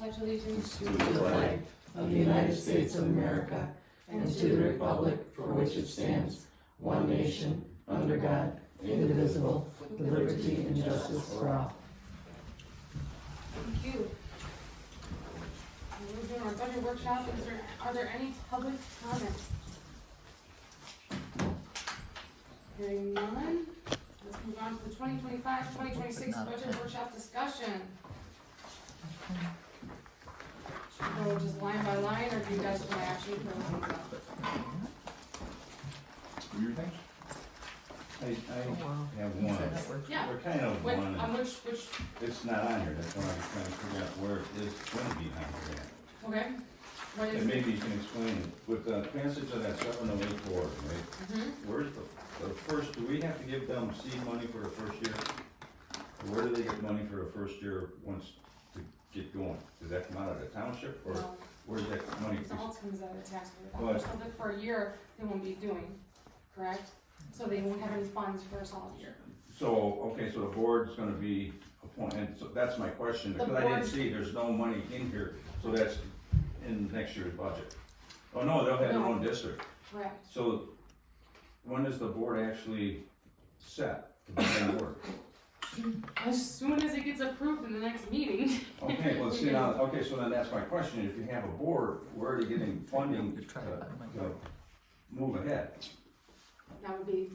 pledge allegiance to the flag of the United States of America and to the republic for which it stands, one nation, under God, indivisible, with liberty and justice for all. Thank you. We're doing our budget workshop. Are there any public comments? Hearing none, let's move on to the 2025-2026 budget workshop discussion. Should we go just line by line, or do you guys want to actually throw things up? Do your thing? I have one. Yeah. We're kind of Which, one, which, it's not on here, that's why I'm trying to figure out where it is going to be on here. okay, what is And it? maybe you can explain it, with the passage of that 708 board, right? Mm-hmm. Where's the first, do we have to give them seed money for the first year? Or where do they get money for the first year once to get going? Does that come out of the township, or No, where's that money? it all comes out of the tax rate. But- Something for a year, they won't be doing, correct? So they won't have any funds for a solid year. So, okay, so the board's gonna be appointed, so that's my question, The because I didn't board- see, there's no money in here, so that's in next year's budget. Oh, no, they'll have their own district, Correct. so when is the board actually set to begin work? As soon as it gets approved in the next meeting. Okay, well, see now, okay, so then that's my question, if you have a board, where are they getting funding to move ahead? That would be.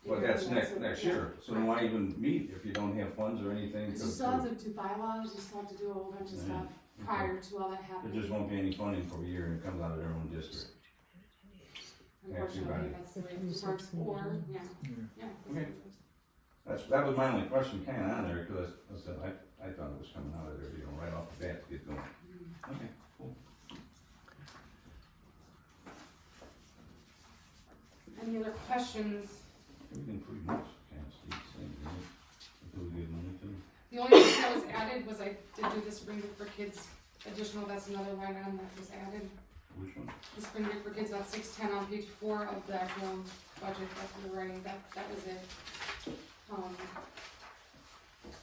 But that's next year, so then why even meet if you don't have funds or anything? Because you still have to do bylaws, you still have to do a whole bunch of stuff prior to all that There happening. just won't be any funding for a year and it comes out of their own district. Unfortunately, that's the way it works, or, yeah, yeah. Okay. That was my only question, kinda on there, because I said, I thought it was coming out of there, you know, right off the bat to get going. Okay, cool. Any other questions? Everything pretty much kind of stays the same, right? Until we get money to. The only thing that was added was I did do the Spring Break for Kids additional, that's another line item that was added. Which one? The Spring Break for Kids on 610 on page 4 of the actual budget that we were writing, that was it.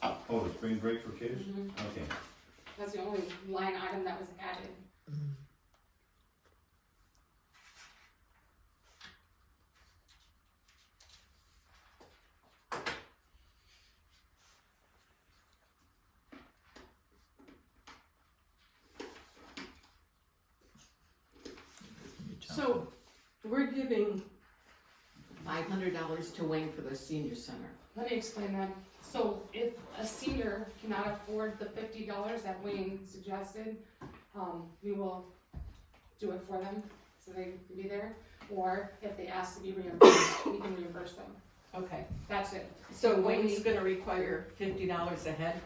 Oh, the spring break for kids? Mhm. Okay. That's the only line item that was added. So, We're giving $500 to Wayne for the senior center. let me explain that. So if a senior cannot afford the $50 that Wayne suggested, we will do it for them, so they can be there. Or if they ask to be reimbursed, we can reimburse them. Okay, That's it. so Wayne's gonna require $50 a head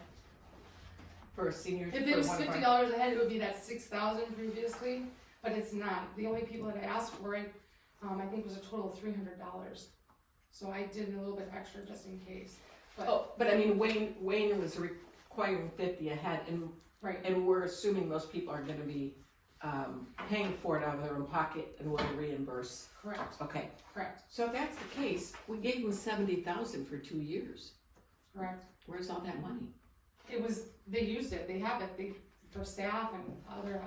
for a senior. If it was $50 a head, it would be that 6,000 previously, but it's not. The only people that asked for it, I think was a total of $300. So I did a little bit extra just in case. Oh, but I mean, Wayne was requiring 50 a head, Right. and we're assuming most people are gonna be paying for it out of their own pocket and will reimburse. Correct. Okay, Correct. so if that's the case, we gave them 70,000 for 2 years. Correct. Where's all that money? They used it. They have it. For staff and other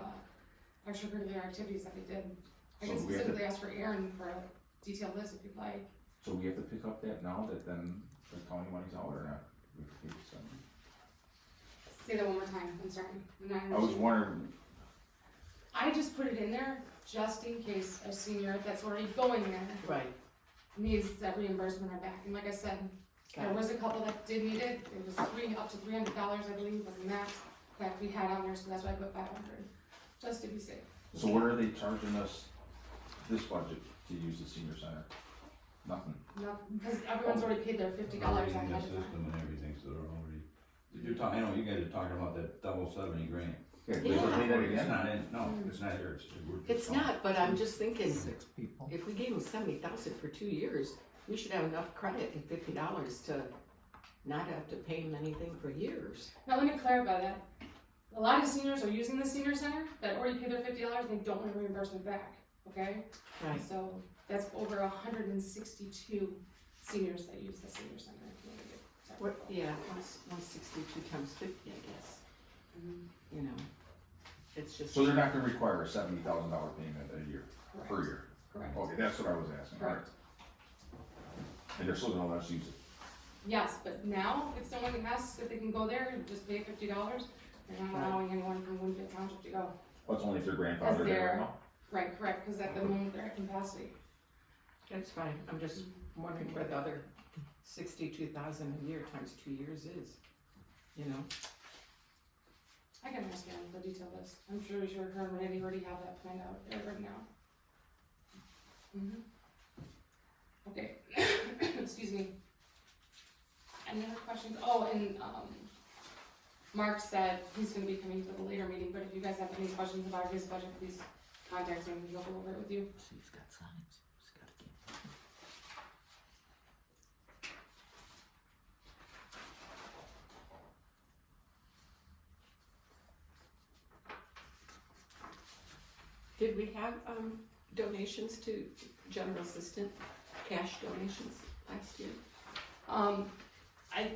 extracurricular activities that they did. I So can we have to- specifically ask for Aaron for a detailed list if you'd like. So we have to pick up that now that then the county money's out or not? Say that one more time. I'm sorry. I was wondering, I just put it in there just in case a senior that's already going there Right. needs that reimbursement or back. And like I said, there was a couple that did need it. It was up to $300, I believe, was the max that we had on there, so that's why I put 500, just to be safe. so what are they charging us this budget to use the senior center? Nothing. No, because everyone's already paid their $50 Already on in the that. system and everything, so they're already, you're talking, I know you guys are talking about that double 70 grand. Yeah, we have to pay that It's again? not in, no, it's not here, we're just It's not, but I'm just thinking, 6 people. if we gave them 70,000 for 2 years, we should have enough credit at $50 to not have to pay them anything for years. Now, let me clarify that. A lot of seniors are using the senior center that already paid their $50 and they don't want reimbursement back, okay? Right. So that's over 162 seniors that use the senior center. What, yeah, 162 times 50, I guess, you know. it's just. So they're not gonna require a $70,000 payment a year, per Correct, year? correct, Okay, that's what I was asking, alright. correct. And they're still gonna let us use it? Yes, but now, if someone asks if they can go there and just pay $50, they're not allowing anyone from Winfield Township to go. What's only if their grandfather there right now? Right, correct, cause at the moment they're at capacity. That's fine, I'm just wondering where the other 62,000 a year times 2 years is, you know? I can ask him the detail list. I'm sure her and Randy already have that planned out there right now. Okay, excuse me. Any other questions? Oh, and, Mark said he's gonna be coming to the later meeting, but if you guys have any questions about his budget, please contact him, he'll go over it with you. He's got signs, he's got a game. Did we have, donations to general assistant, cash donations last year? I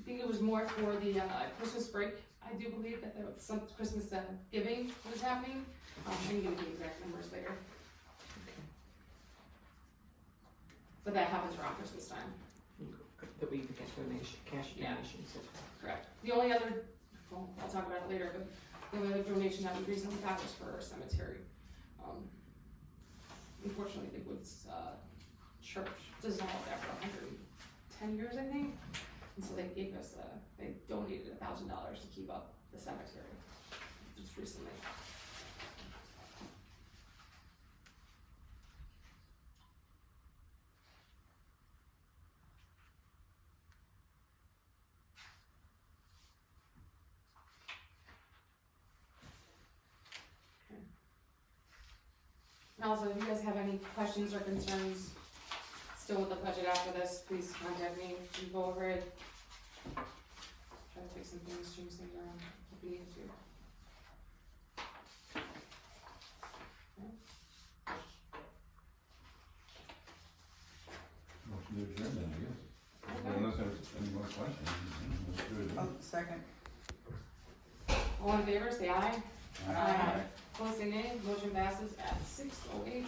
think it was more for the, Christmas break. I do believe that there was some Christmas, giving was happening. I can give you the exact numbers later, Okay. but that happens around Christmas time. That we get cash Yeah. donations. Correct. The only other, well, I'll talk about it later, but the only other donation that we recently got was for our cemetery. Unfortunately, the Woods, church dissolved after 110 years, I think. And so they gave us, they donated $1,000 to keep up the cemetery just recently. And also, if you guys have any questions or concerns still with the budget after this, please contact me and go over it. Try to fix some things, change things around if we need to. Motion to adjourn then, I guess. Unless there's any more questions. Let's do it. Oh, second. All in favor, say aye. Aye. Opposed, say nay. Motion passes at 6:08.